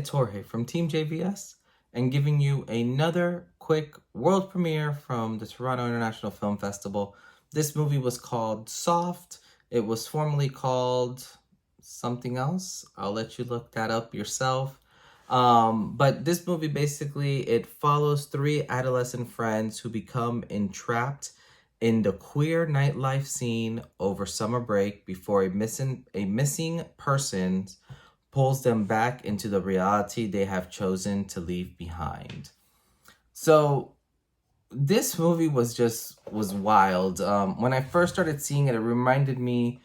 it's Jorge from Team JVS and giving you another quick world premiere from the Toronto International Film Festival. This movie was called Soft. It was formerly called something else. I'll let you look that up yourself. But this movie basically, it follows three adolescent friends who become entrapped in the queer nightlife scene over summer break before a missing persons pulls them back into the reality they have chosen to leave behind. So this movie was wild. When I first started seeing it, it reminded me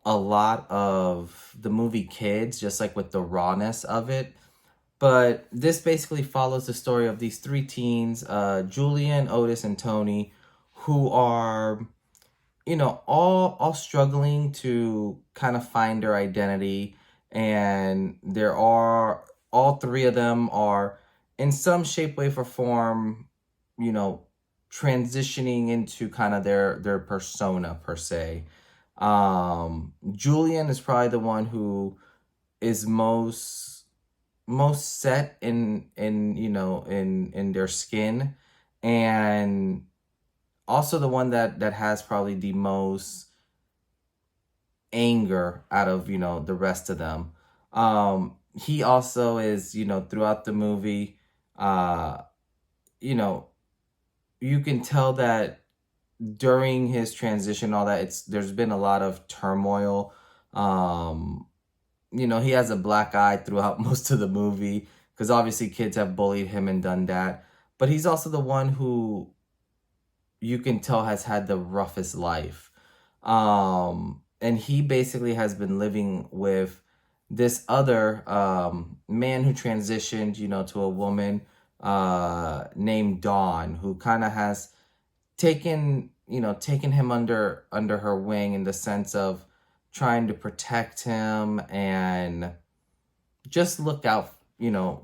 a lot of the movie Kids, just like with the rawness of it. But this basically follows the story of these three teens, Julien, Otis, and Tony, who are, all struggling to kind of find their identity. And there are, all three of them are in some shape, way, or form, transitioning into kind of their persona per se. Julien is probably the one who is most set in their skin, and also the one that has probably the most anger out of the rest of them. He also is throughout the movie, you can tell that during his transition, all that, there's been a lot of turmoil. He has a black eye throughout most of the movie because obviously kids have bullied him and done that. But he's also the one who you can tell has had the roughest life. And he basically has been living with this other man who transitioned, to a woman named Dawn, who kind of has taken him under her wing in the sense of trying to protect him and just look out,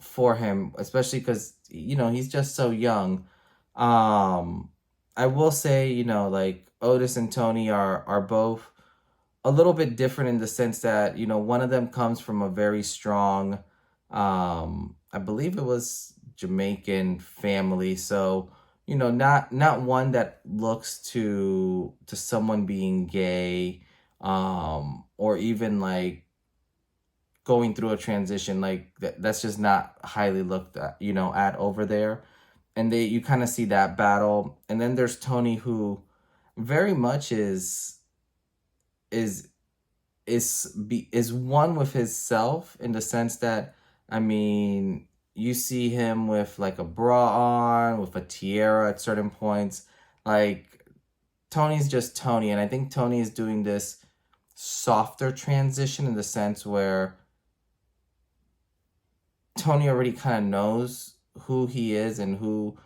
for him, especially because, he's just so young. I will say, like Otis and Tony are both a little bit different in the sense that, one of them comes from a very strong, I believe it was Jamaican family. So, not one that looks to someone being gay, or even like going through a transition, like that's just not highly looked at, at over there. And you kind of see that battle. And then there's Tony, who very much is one with himself, in the sense that, you see him with like a bra on, with a tiara at certain points. Like, Tony's just Tony. And I think Tony is doing this softer transition in the sense where Tony already kind of knows who he is and who,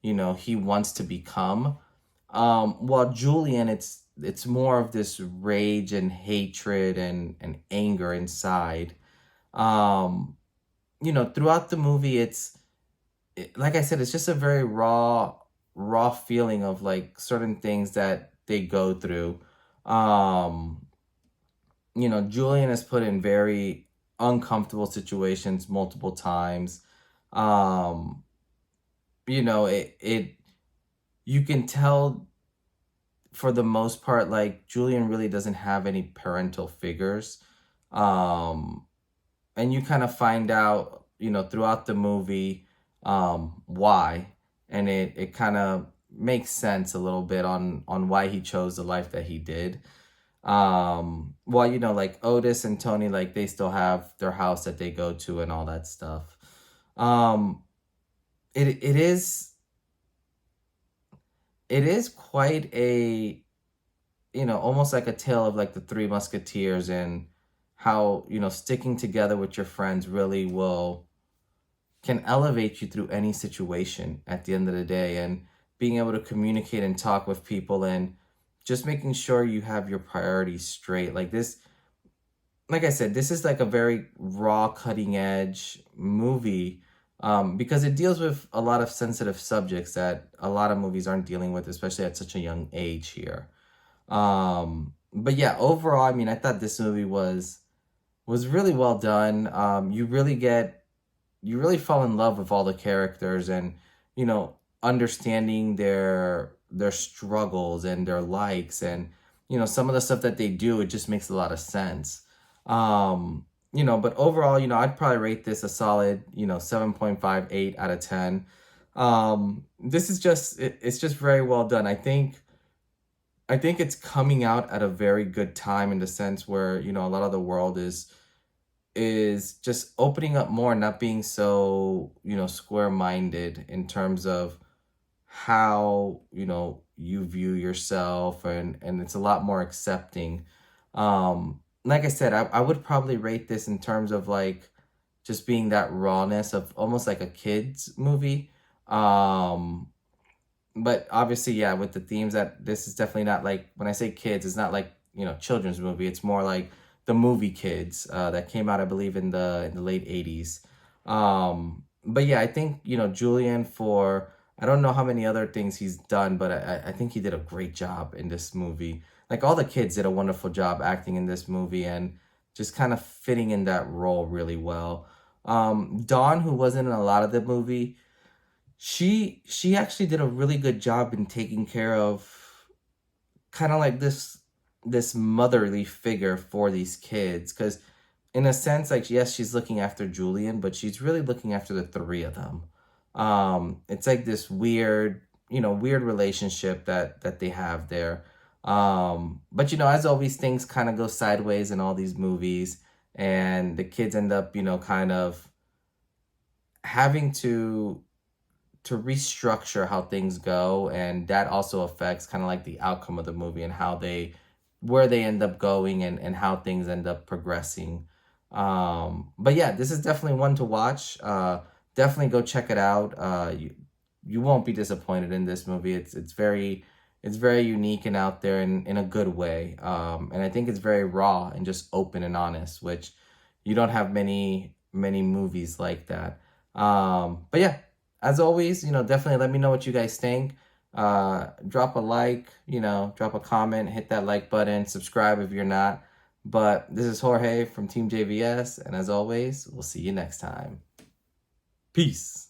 he wants to become. While Julien, it's more of this rage and hatred and anger inside. Throughout the movie, like I said, it's just a very raw feeling of like certain things that they go through. Julien is put in very uncomfortable situations multiple times. You can tell for the most part, like, Julien really doesn't have any parental figures. And you kind of find out, throughout the movie, why. And it kind of makes sense a little bit on why he chose the life that he did. While, like Otis and Tony, like, they still have their house that they go to and all that stuff. It is quite a, almost like a tale of like the Three Musketeers, and how, sticking together with your friends really can elevate you through any situation at the end of the day, and being able to communicate and talk with people, and just making sure you have your priorities straight. Like this, like I said, this is like a very raw, cutting edge movie, because it deals with a lot of sensitive subjects that a lot of movies aren't dealing with, especially at such a young age here. But yeah, overall, I thought this movie was really well done. You really get you really fall in love with all the characters, and you know, understanding their struggles and their likes, and you know, some of the stuff that they do, it just makes a lot of sense. You know, but overall, you know, I'd probably rate this a solid, you know, 7.58 out of 10. This is just it's just very well done. I think it's coming out at a very good time, in the sense where, you know, a lot of the world is just opening up more, not being so, you know, square minded in terms of how, you know, you view yourself, and it's a lot more accepting. Like I said, I would probably rate this in terms of like just being that rawness of almost like a kids movie. Um but obviously, yeah, with the themes, that this is definitely not like, when I say kids, it's not like, you know, children's movie. It's more like the movie Kids, that came out, I believe, in the late 80s. But yeah, I think, you know, Julian, for, I don't know how many other things he's done, but I think he did a great job in this movie. Like, all the kids did a wonderful job acting in this movie, and just kind of fitting in that role really well. Dawn, who wasn't in a lot of the movie, she actually did a really good job in taking care of kind of like this motherly figure for these kids, because in a sense, like, yes, she's looking after Julian, but she's really looking after the three of them. It's like this weird, you know, weird relationship that they have there. But you know, as always, things kind of go sideways in all these movies, and the kids end up, you know, kind of having to restructure how things go, and that also affects kind of like the outcome of the movie, and how they, where they end up going, and how things end up progressing. But yeah, this is definitely one to watch. Definitely go check it out. You won't be disappointed in this movie. It's very unique and out there in a good way. And I think it's very raw and just open and honest, which you don't have many movies like that. But yeah, as always, you know, definitely let me know what you guys think. Drop a like, you know, drop a comment, hit that like button, subscribe if you're not. But this is Jorge from Team JVS, and as always, we'll see you next time. Peace.